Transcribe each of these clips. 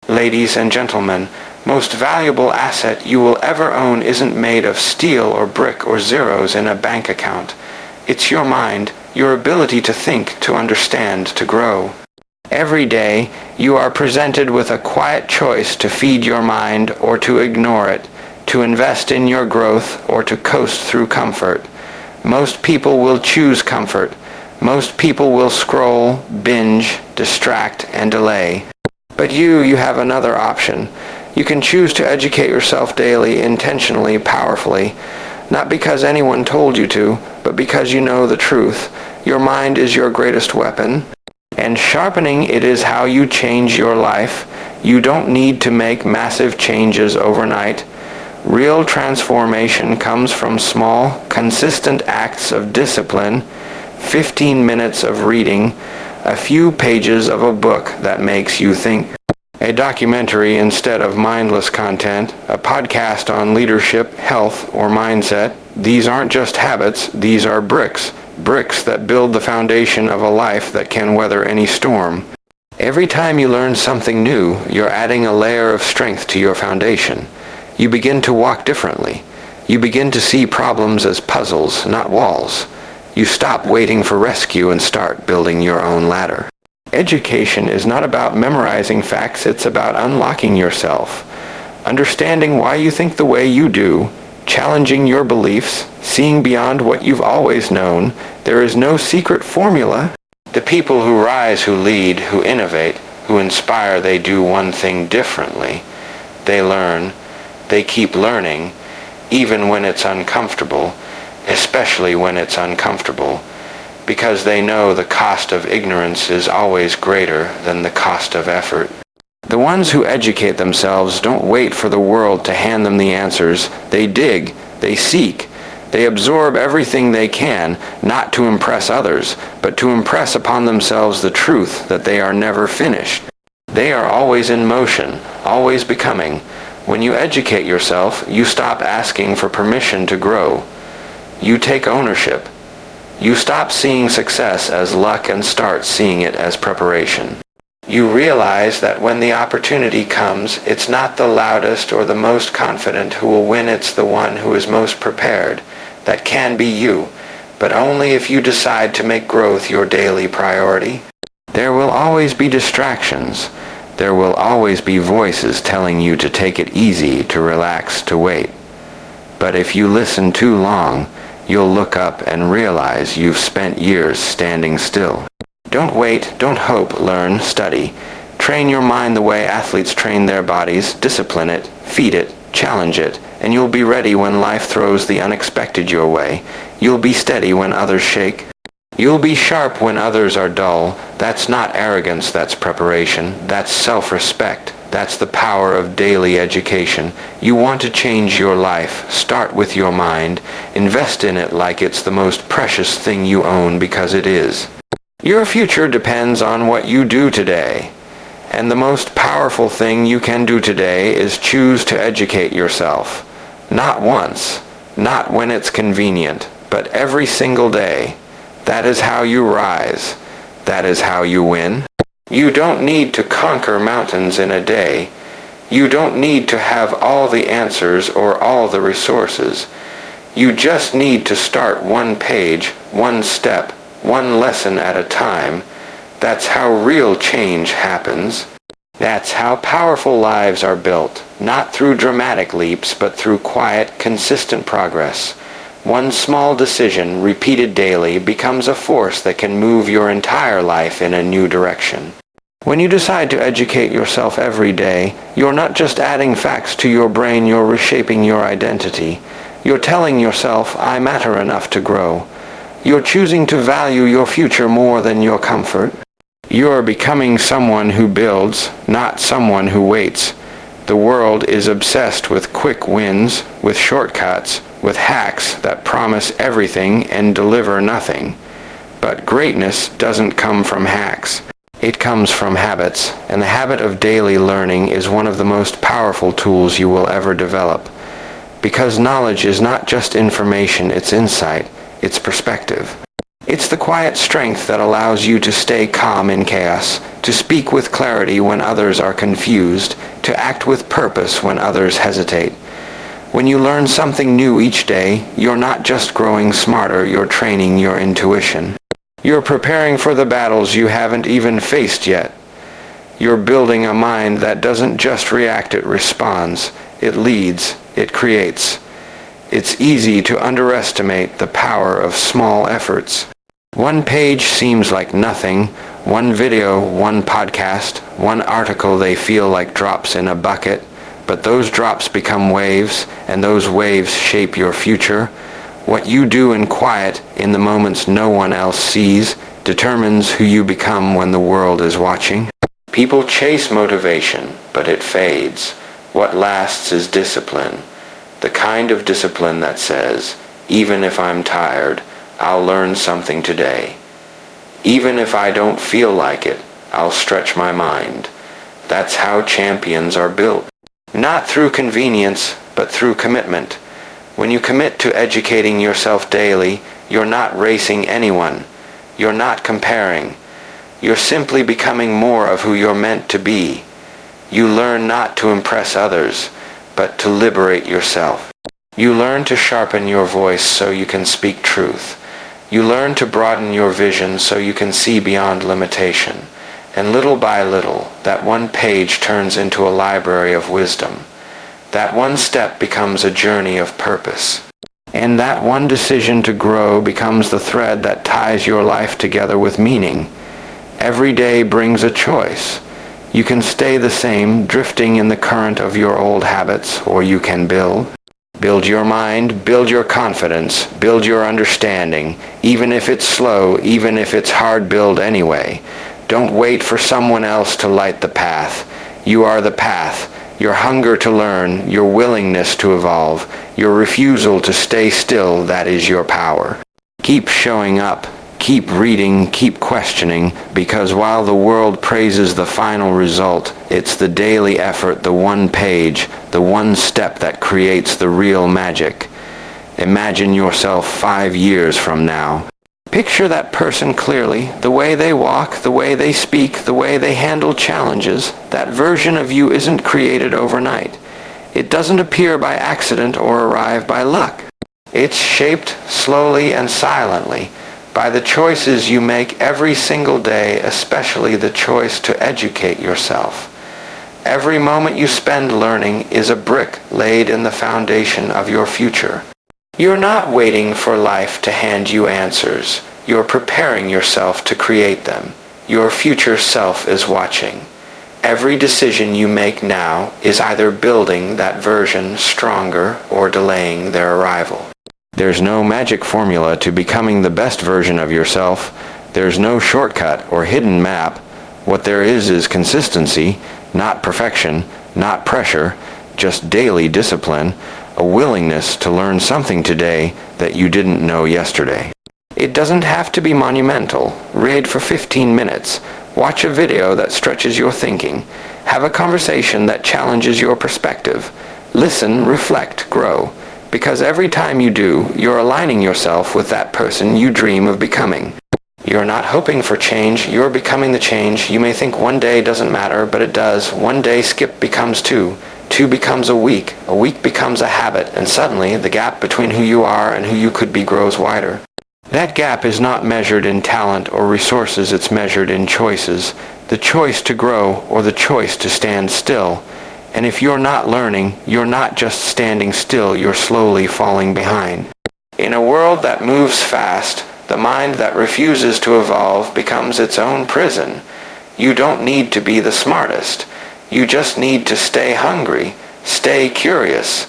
Ladies and gentlemen, most valuable asset you will ever own isn't made of steel or brick or zeros in a bank account. It's your mind, your ability to think, to understand, to grow. Every day, you are presented with a quiet choice to feed your mind or to ignore it, to invest in your growth or to coast through comfort. Most people will choose comfort. Most people will scroll, binge, distract, and delay. But you have another option. You can choose to educate yourself daily, intentionally, powerfully, not because anyone told you to, but because you know the truth. Your mind is your greatest weapon, and sharpening it is how you change your life. You don't need to make massive changes overnight. Real transformation comes from small, consistent acts of discipline, 15 minutes of reading, a few pages of a book that makes you think, a documentary instead of mindless content, a podcast on leadership, health, or mindset. These aren't just habits, these are bricks that build the foundation of a life that can weather any storm. Every time you learn something new, you're adding a layer of strength to your foundation. You begin to walk differently. You begin to see problems as puzzles, not walls. You stop waiting for rescue and start building your own ladder. Education is not about memorizing facts, it's about unlocking yourself. Understanding why you think the way you do, challenging your beliefs, seeing beyond what you've always known. There is no secret formula. The people who rise, who lead, who innovate, who inspire, they do one thing differently. They learn. They keep learning, even when it's uncomfortable, especially when it's uncomfortable, because they know the cost of ignorance is always greater than the cost of effort. The ones who educate themselves don't wait for the world to hand them the answers. They dig, they seek, they absorb everything they can, not to impress others, but to impress upon themselves the truth that they are never finished. They are always in motion, always becoming. When you educate yourself, you stop asking for permission to grow. You take ownership. You stop seeing success as luck and start seeing it as preparation. You realize that when the opportunity comes, it's not the loudest or the most confident who will win, it's the one who is most prepared. That can be you, but only if you decide to make growth your daily priority. There will always be distractions. There will always be voices telling you to take it easy, to relax, to wait. But if you listen too long, you'll look up and realize you've spent years standing still. Don't wait, don't hope, learn, study. Train your mind the way athletes train their bodies, discipline it, feed it, challenge it, and you'll be ready when life throws the unexpected your way. You'll be steady when others shake. You'll be sharp when others are dull. That's not arrogance, that's preparation. That's self-respect. That's the power of daily education. You want to change your life. Start with your mind. Invest in it like it's the most precious thing you own, because it is. Your future depends on what you do today. And the most powerful thing you can do today is choose to educate yourself. Not once, not when it's convenient, but every single day. That is how you rise. That is how you win. You don't need to conquer mountains in a day. You don't need to have all the answers or all the resources. You just need to start one page, one step, one lesson at a time. That's how real change happens. That's how powerful lives are built, not through dramatic leaps, but through quiet, consistent progress. One small decision, repeated daily, becomes a force that can move your entire life in a new direction. When you decide to educate yourself every day, you're not just adding facts to your brain, you're reshaping your identity. You're telling yourself, I matter enough to grow. You're choosing to value your future more than your comfort. You're becoming someone who builds, not someone who waits. The world is obsessed with quick wins, with shortcuts, with hacks that promise everything and deliver nothing. But greatness doesn't come from hacks. It comes from habits, and the habit of daily learning is one of the most powerful tools you will ever develop. Because knowledge is not just information, it's insight, it's perspective. It's the quiet strength that allows you to stay calm in chaos, to speak with clarity when others are confused, to act with purpose when others hesitate. When you learn something new each day, you're not just growing smarter, you're training your intuition. You're preparing for the battles you haven't even faced yet. You're building a mind that doesn't just react, it responds. It leads, it creates. It's easy to underestimate the power of small efforts. One page seems like nothing. One video, one podcast, one article, they feel like drops in a bucket. But those drops become waves, and those waves shape your future. What you do in quiet, in the moments no one else sees, determines who you become when the world is watching. People chase motivation, but it fades. What lasts is discipline. The kind of discipline that says, even if I'm tired, I'll learn something today. Even if I don't feel like it, I'll stretch my mind. That's how champions are built. Not through convenience, but through commitment. When you commit to educating yourself daily, you're not racing anyone. You're not comparing. You're simply becoming more of who you're meant to be. You learn not to impress others, but to liberate yourself. You learn to sharpen your voice so you can speak truth. You learn to broaden your vision so you can see beyond limitation. And little by little, that one page turns into a library of wisdom. That one step becomes a journey of purpose. And that one decision to grow becomes the thread that ties your life together with meaning. Every day brings a choice. You can stay the same, drifting in the current of your old habits, or you can build. Build your mind, build your confidence, build your understanding. Even if it's slow, even if it's hard, build anyway. Don't wait for someone else to light the path. You are the path. Your hunger to learn, your willingness to evolve, your refusal to stay still, that is your power. Keep showing up. Keep reading, keep questioning, because while the world praises the final result, it's the daily effort, the one page, the one step that creates the real magic. Imagine yourself 5 years from now. Picture that person clearly, the way they walk, the way they speak, the way they handle challenges. That version of you isn't created overnight. It doesn't appear by accident or arrive by luck. It's shaped slowly and silently by the choices you make every single day, especially the choice to educate yourself. Every moment you spend learning is a brick laid in the foundation of your future. You're not waiting for life to hand you answers. You're preparing yourself to create them. Your future self is watching. Every decision you make now is either building that version stronger or delaying their arrival. There's no magic formula to becoming the best version of yourself. There's no shortcut or hidden map. What there is consistency, not perfection, not pressure, just daily discipline, a willingness to learn something today that you didn't know yesterday. It doesn't have to be monumental. Read for 15 minutes. Watch a video that stretches your thinking. Have a conversation that challenges your perspective. Listen, reflect, grow. Because every time you do, you're aligning yourself with that person you dream of becoming. You're not hoping for change, you're becoming the change. You may think one day doesn't matter, but it does. One day skip becomes two. Two becomes a week becomes a habit, and suddenly the gap between who you are and who you could be grows wider. That gap is not measured in talent or resources, it's measured in choices. The choice to grow or the choice to stand still. And if you're not learning, you're not just standing still, you're slowly falling behind. In a world that moves fast, the mind that refuses to evolve becomes its own prison. You don't need to be the smartest. You just need to stay hungry, stay curious,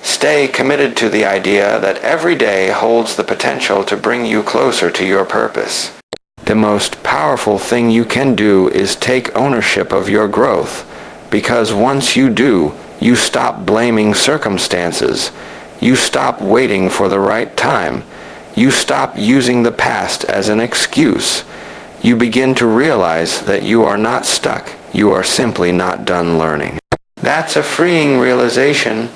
stay committed to the idea that every day holds the potential to bring you closer to your purpose. The most powerful thing you can do is take ownership of your growth, because once you do, you stop blaming circumstances. You stop waiting for the right time. You stop using the past as an excuse. You begin to realize that you are not stuck. You are simply not done learning. That's a freeing realization.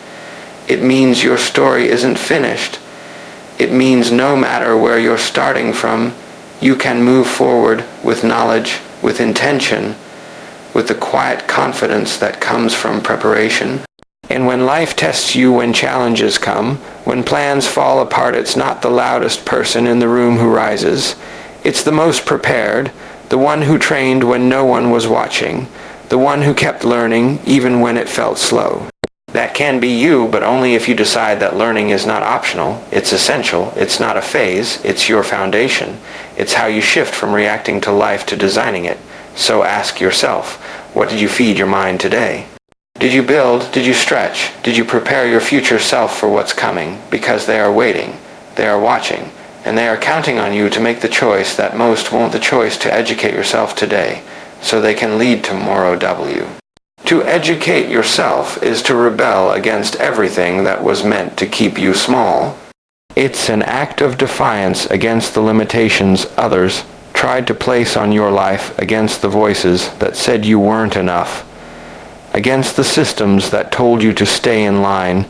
It means your story isn't finished. It means no matter where you're starting from, You can move forward with knowledge, with intention, with the quiet confidence that comes from preparation. And when life tests you, when challenges come, when plans fall apart, it's not the loudest person in the room who rises. It's the most prepared, the one who trained when no one was watching, the one who kept learning even when it felt slow. That can be you, but only if you decide that learning is not optional, it's essential, it's not a phase, it's your foundation. It's how you shift from reacting to life to designing it. So ask yourself, what did you feed your mind today? Did you build? Did you stretch? Did you prepare your future self for what's coming? Because they are waiting, they are watching, and they are counting on you to make the choice that most won't, the choice to educate yourself today, so they can lead tomorrow W. To educate yourself is to rebel against everything that was meant to keep you small. It's an act of defiance against the limitations others tried to place on your life, against the voices that said you weren't enough, against the systems that told you to stay in line,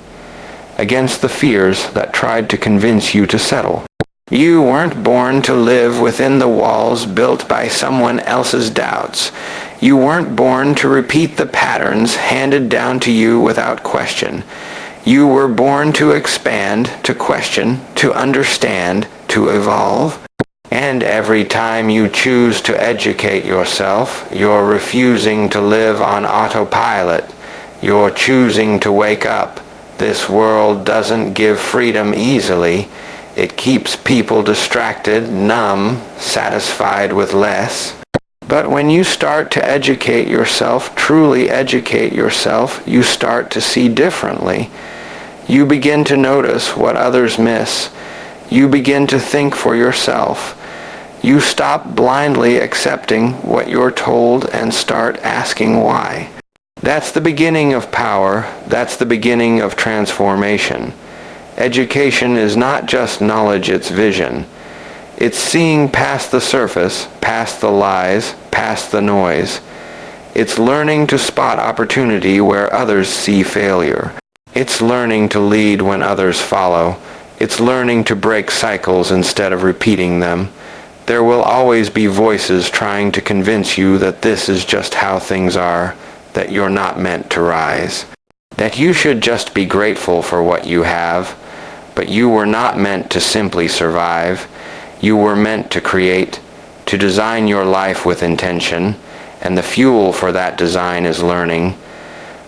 against the fears that tried to convince you to settle. You weren't born to live within the walls built by someone else's doubts. You weren't born to repeat the patterns handed down to you without question. You were born to expand, to question, to understand, to evolve. And every time you choose to educate yourself, you're refusing to live on autopilot. You're choosing to wake up. This world doesn't give freedom easily. It keeps people distracted, numb, satisfied with less. But when you start to educate yourself, truly educate yourself, you start to see differently. You begin to notice what others miss. You begin to think for yourself. You stop blindly accepting what you're told and start asking why. That's the beginning of power. That's the beginning of transformation. Education is not just knowledge, it's vision. It's seeing past the surface, past the lies, past the noise. It's learning to spot opportunity where others see failure. It's learning to lead when others follow. It's learning to break cycles instead of repeating them. There will always be voices trying to convince you that this is just how things are, that you're not meant to rise, that you should just be grateful for what you have. But you were not meant to simply survive. You were meant to create, to design your life with intention, and the fuel for that design is learning.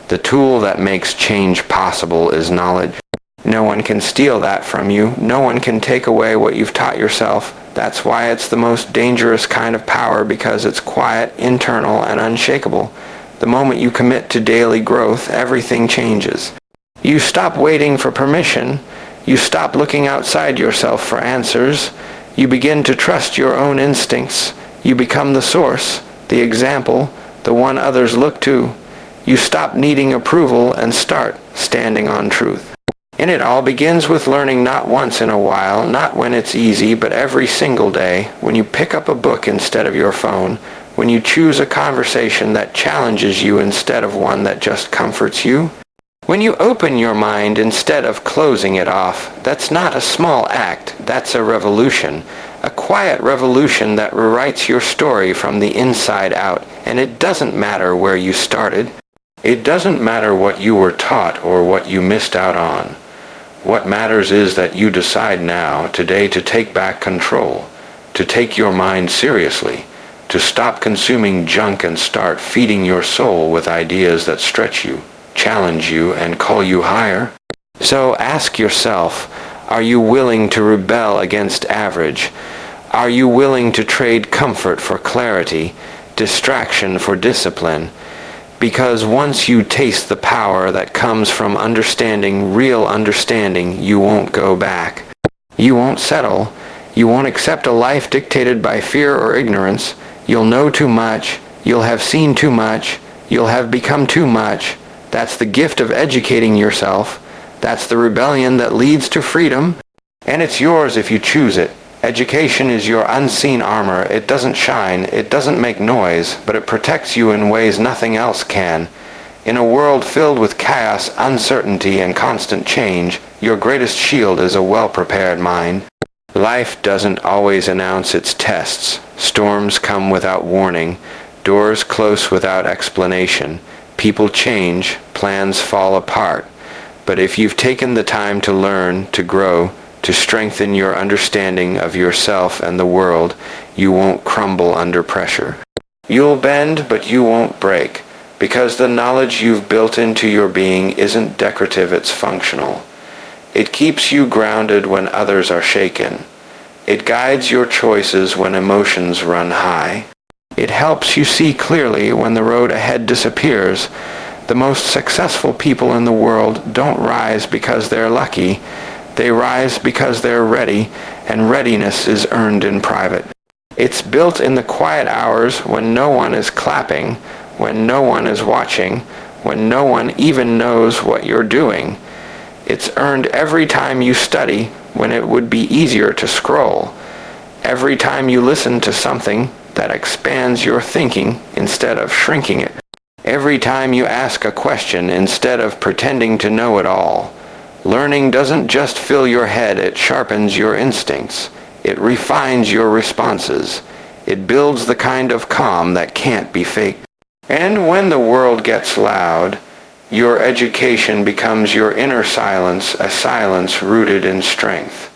The tool that makes change possible is knowledge. No one can steal that from you. No one can take away what you've taught yourself. That's why it's the most dangerous kind of power, because it's quiet, internal, and unshakable. The moment you commit to daily growth, everything changes. You stop waiting for permission. You stop looking outside yourself for answers. You begin to trust your own instincts. You become the source, the example, the one others look to. You stop needing approval and start standing on truth. And it all begins with learning, not once in a while, not when it's easy, but every single day, when you pick up a book instead of your phone, when you choose a conversation that challenges you instead of one that just comforts you. When you open your mind instead of closing it off. That's not a small act, that's a revolution. A quiet revolution that rewrites your story from the inside out. And it doesn't matter where you started. It doesn't matter what you were taught or what you missed out on. What matters is that you decide now, today, to take back control, to take your mind seriously, to stop consuming junk and start feeding your soul with ideas that stretch you, challenge you, and call you higher. So ask yourself, are you willing to rebel against average? Are you willing to trade comfort for clarity, distraction for discipline? Because once you taste the power that comes from understanding, real understanding, you won't go back. You won't settle. You won't accept a life dictated by fear or ignorance. You'll know too much. You'll have seen too much. You'll have become too much. That's the gift of educating yourself. That's the rebellion that leads to freedom. And it's yours if you choose it. Education is your unseen armor. It doesn't shine, it doesn't make noise, but it protects you in ways nothing else can. In a world filled with chaos, uncertainty, and constant change, your greatest shield is a well-prepared mind. Life doesn't always announce its tests. Storms come without warning, doors close without explanation, people change, plans fall apart. But if you've taken the time to learn, to grow, to strengthen your understanding of yourself and the world, you won't crumble under pressure. You'll bend, but you won't break, because the knowledge you've built into your being isn't decorative, it's functional. It keeps you grounded when others are shaken. It guides your choices when emotions run high. It helps you see clearly when the road ahead disappears. The most successful people in the world don't rise because they're lucky. They rise because they're ready, and readiness is earned in private. It's built in the quiet hours when no one is clapping, when no one is watching, when no one even knows what you're doing. It's earned every time you study when it would be easier to scroll. Every time you listen to something that expands your thinking instead of shrinking it. Every time you ask a question instead of pretending to know it all. Learning doesn't just fill your head, it sharpens your instincts. It refines your responses. It builds the kind of calm that can't be faked. And when the world gets loud, your education becomes your inner silence, a silence rooted in strength.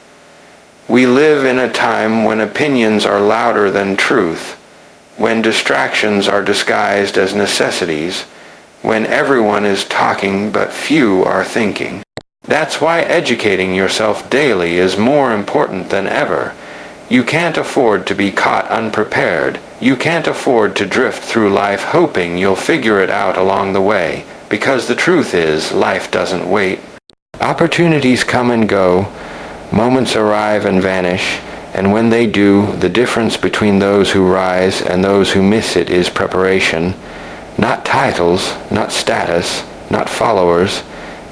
We live in a time when opinions are louder than truth, when distractions are disguised as necessities, when everyone is talking but few are thinking. That's why educating yourself daily is more important than ever. You can't afford to be caught unprepared. You can't afford to drift through life hoping you'll figure it out along the way. Because the truth is, life doesn't wait. Opportunities come and go, moments arrive and vanish, and when they do, the difference between those who rise and those who miss it is preparation. Not titles, not status, not followers,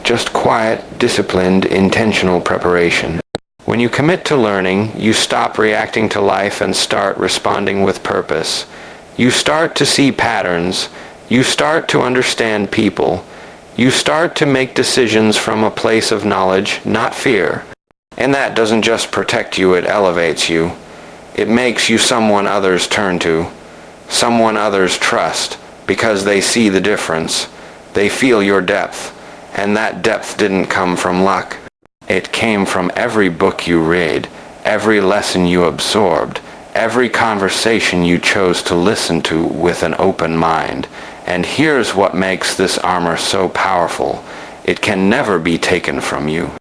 just quiet, disciplined, intentional preparation. When you commit to learning, you stop reacting to life and start responding with purpose. You start to see patterns. You start to understand people. You start to make decisions from a place of knowledge, not fear. And that doesn't just protect you, it elevates you. It makes you someone others turn to, someone others trust, because they see the difference. They feel your depth, and that depth didn't come from luck. It came from every book you read, every lesson you absorbed, every conversation you chose to listen to with an open mind. And here's what makes this armor so powerful. It can never be taken from you.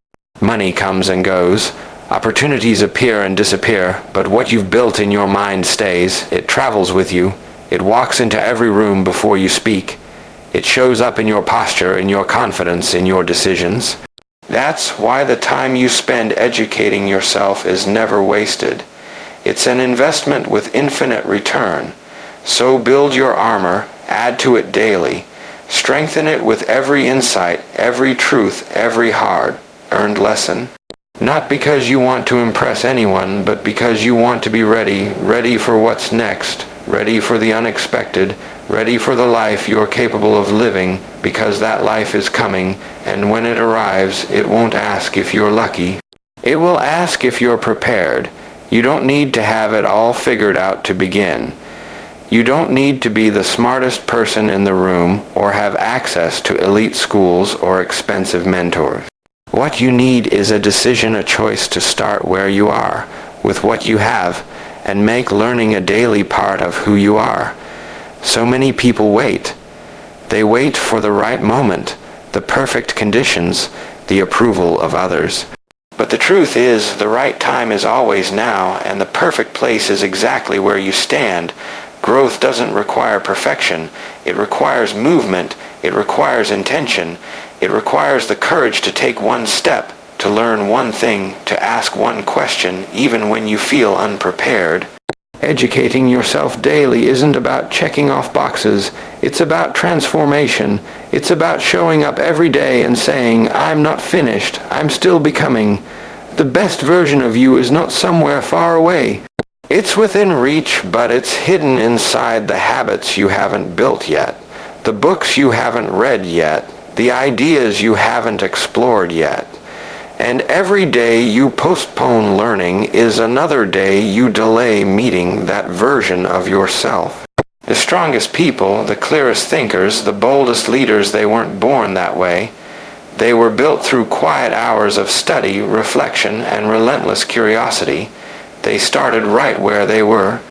Money comes and goes. Opportunities appear and disappear, but what you've built in your mind stays. It travels with you. It walks into every room before you speak. It shows up in your posture, in your confidence, in your decisions. That's why the time you spend educating yourself is never wasted. It's an investment with infinite return. So build your armor, add to it daily. Strengthen it with every insight, every truth, every hard-earned lesson. Not because you want to impress anyone, but because you want to be ready, ready for what's next, ready for the unexpected, ready for the life you're capable of living, because that life is coming, and when it arrives, it won't ask if you're lucky. It will ask if you're prepared. You don't need to have it all figured out to begin. You don't need to be the smartest person in the room or have access to elite schools or expensive mentors. What you need is a decision, a choice to start where you are, with what you have, and make learning a daily part of who you are. So many people wait. They wait for the right moment, the perfect conditions, the approval of others. But the truth is, the right time is always now, and the perfect place is exactly where you stand. Growth doesn't require perfection. It requires movement. It requires intention. It requires the courage to take one step, to learn one thing, to ask one question, even when you feel unprepared. Educating yourself daily isn't about checking off boxes. It's about transformation. It's about showing up every day and saying, I'm not finished. I'm still becoming. The best version of you is not somewhere far away. It's within reach, but it's hidden inside the habits you haven't built yet, the books you haven't read yet, the ideas you haven't explored yet. And every day you postpone learning is another day you delay meeting that version of yourself. The strongest people, the clearest thinkers, the boldest leaders, they weren't born that way. They were built through quiet hours of study, reflection, and relentless curiosity. They started right where they were,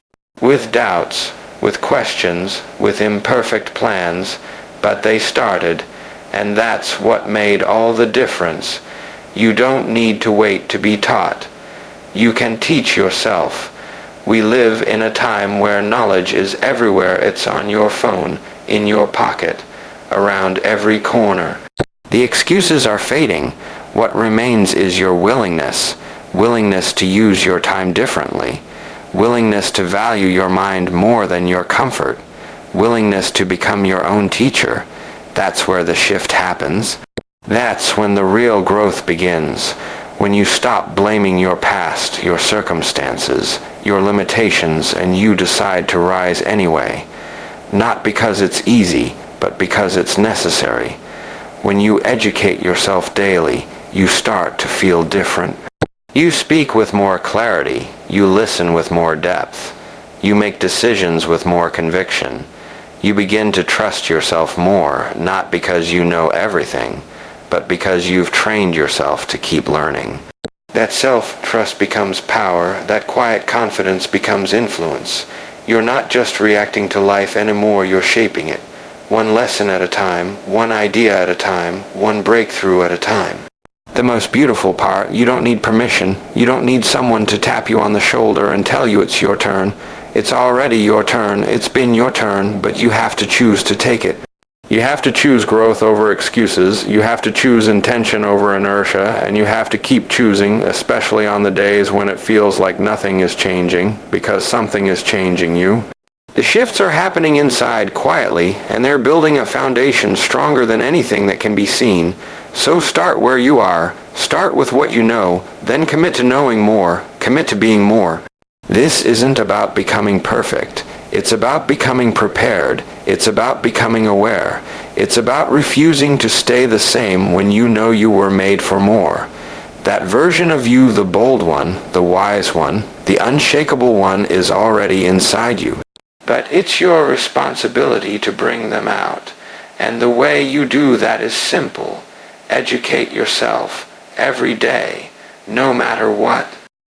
with doubts, with questions, with imperfect plans, but they started, and that's what made all the difference. You don't need to wait to be taught. You can teach yourself. We live in a time where knowledge is everywhere. It's on your phone, in your pocket, around every corner. The excuses are fading. What remains is your willingness to use your time differently, willingness to value your mind more than your comfort, willingness to become your own teacher. That's where the shift happens. That's when the real growth begins. When you stop blaming your past, your circumstances, your limitations, and you decide to rise anyway. Not because it's easy, but because it's necessary. When you educate yourself daily, you start to feel different. You speak with more clarity. You listen with more depth. You make decisions with more conviction. You begin to trust yourself more, not because you know everything, but because you've trained yourself to keep learning. That self-trust becomes power. That quiet confidence becomes influence. You're not just reacting to life anymore, you're shaping it. One lesson at a time, one idea at a time, one breakthrough at a time. The most beautiful part, you don't need permission. You don't need someone to tap you on the shoulder and tell you it's your turn. It's already your turn. It's been your turn, but you have to choose to take it. You have to choose growth over excuses. You have to choose intention over inertia, and you have to keep choosing, especially on the days when it feels like nothing is changing, because something is changing you. The shifts are happening inside quietly, and they're building a foundation stronger than anything that can be seen. So start where you are. Start with what you know, then commit to knowing more. Commit to being more. This isn't about becoming perfect. It's about becoming prepared. It's about becoming aware. It's about refusing to stay the same when you know you were made for more. That version of you, the bold one, the wise one, the unshakable one, is already inside you. But it's your responsibility to bring them out. And the way you do that is simple. Educate yourself every day, no matter what.